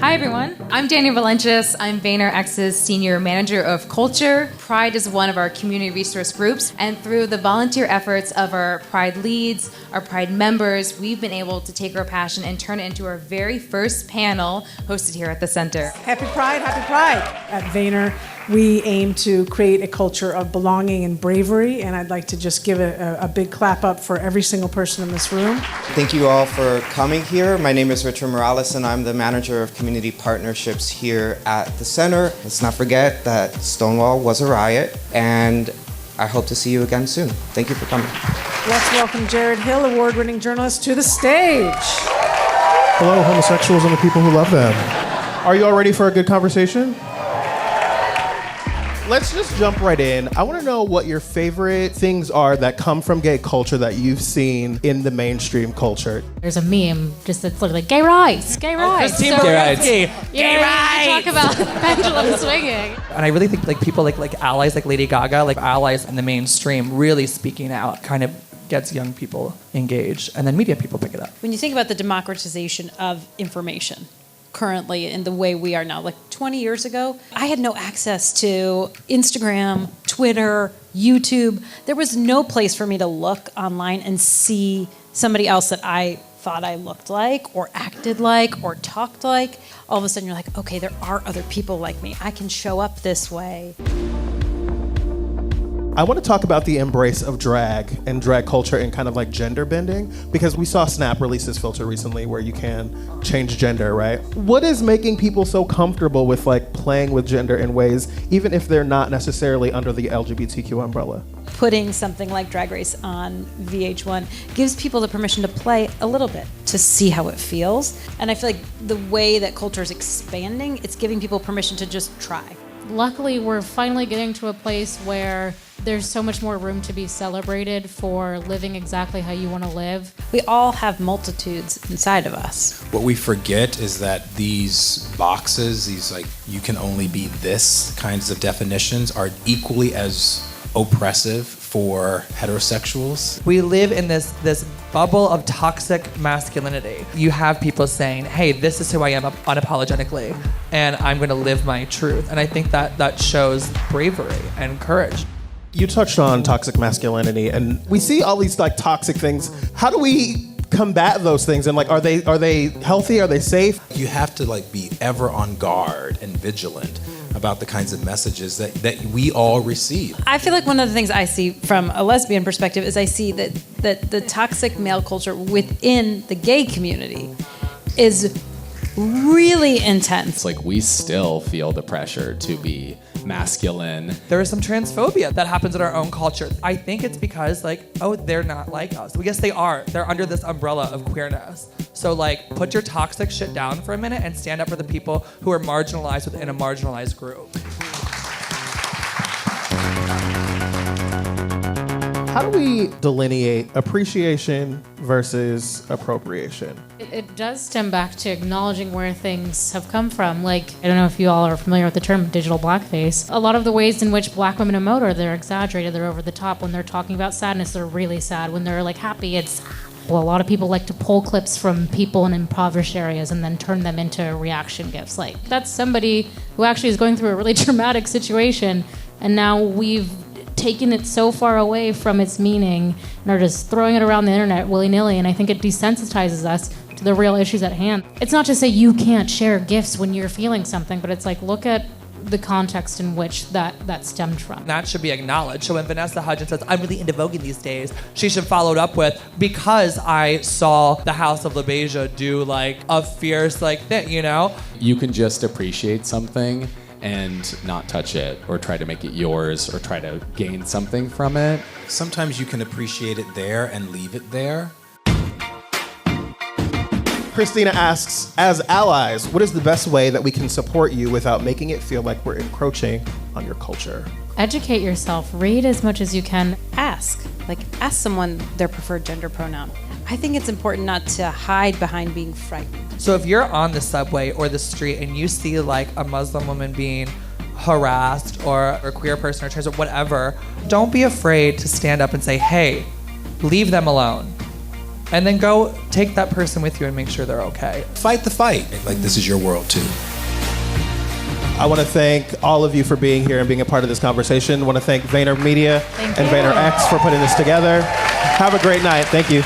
Hi, everyone. I'm Daniel Valencius. I'm VaynerX's Senior Manager of Culture. Pride is one of our community resource groups, and through the volunteer efforts of our Pride leads, our Pride members, we've been able to take our passion and turn it into our very first panel hosted here at the center. Happy Pride, happy Pride. At Vayner, we aim to create a culture of belonging and bravery, and I'd like to just give a big clap up for every single person in this room. Thank you all for coming here. My name is Richard Morales, and I'm the Manager of Community Partnerships here at the center. Let's not forget that Stonewall was a riot, and I hope to see you again soon. Thank you for coming. Let's welcome Jarrett Hill, award-winning journalist, to the stage. Hello, homosexuals and the people who love them. Are you all ready for a good conversation? Let's just jump right in. I want to know what your favorite things are that come from gay culture that you've seen in the mainstream culture. There's a meme just that's literally gay rights, gay rights. Gay rights. Gay rights. Talk about pendulum swinging. And I really think like people like allies like Lady Gaga, like allies in the mainstream, really speaking out kind of gets young people engaged, and then media people pick it up. When you think about the democratization of information currently in the way we are now, like 20 years ago, I had no access to Instagram, Twitter, YouTube. There was no place for me to look online and see somebody else that I thought I looked like or acted like or talked like. All of a sudden you're like, okay, there are other people like me. I can show up this way. I want to talk about the embrace of drag and drag culture and kind of like gender bending, because we saw Snap release this filter recently where you can change gender, right? What is making people so comfortable with like playing with gender in ways, even if they're not necessarily under the LGBTQ umbrella? Putting something like Drag Race on VH1 gives people the permission to play a little bit, to see how it feels. And I feel like the way that culture is expanding, it's giving people permission to just try. Luckily, we're finally getting to a place where there's so much more room to be celebrated for living exactly how you want to live. We all have multitudes inside of us. What we forget is that these boxes, these like you can only be this kinds of definitions, are equally as oppressive for heterosexuals. We live in this bubble of toxic masculinity. You have people saying, hey, this is who I am unapologetically, and I'm going to live my truth. And I think that shows bravery and courage. You touched on toxic masculinity, and we see all these like toxic things. How do we combat those things? And like, are they healthy? Are they safe? You have to like be ever on guard and vigilant about the kinds of messages that we all receive. I feel like one of the things I see from a lesbian perspective is I see that the toxic male culture within the gay community is really intense. It's like we still feel the pressure to be masculine. There is some transphobia that happens in our own culture. I think it's because like, oh, they're not like us. Well, yes, they are. They're under this umbrella of queerness. So like, put your toxic shit down for a minute and stand up for the people who are marginalized within a marginalized group. How do we delineate appreciation versus appropriation? It does stem back to acknowledging where things have come from. Like, I don't know if you all are familiar with the term digital blackface. A lot of the ways in which black women emote are they're exaggerated, they're over the top. When they're talking about sadness, they're really sad. When they're like happy, it's, well, a lot of people like to pull clips from people in impoverished areas and then turn them into reaction gifs. Like, that's somebody who actually is going through a really traumatic situation, and now we've taken it so far away from its meaning and are just throwing it around the internet willy-nilly, and I think it desensitizes us to the real issues at hand. It's not to say you can't share gifts when you're feeling something, but it's like, look at the context in which that stemmed from. That should be acknowledged. So when Vanessa Hudgens says, I'm really into voguing these days, she should follow it up with, because I saw the House of LaBeija do like a fierce like thing, you know? You can just appreciate something and not touch it or try to make it yours or try to gain something from it. Sometimes you can appreciate it there and leave it there. Christina asks, as allies, what is the best way that we can support you without making it feel like we're encroaching on your culture? Educate yourself. Read as much as you can. Ask someone their preferred gender pronoun. I think it's important not to hide behind being frightened. So if you're on the subway or the street and you see like a Muslim woman being harassed or a queer person or trans or whatever, don't be afraid to stand up and say, hey, leave them alone. And then go take that person with you and make sure they're okay. Fight the fight. Like, this is your world too. I want to thank all of you for being here and being a part of this conversation. I want to thank VaynerMedia and VaynerX for putting this together. Have a great night. Thank you.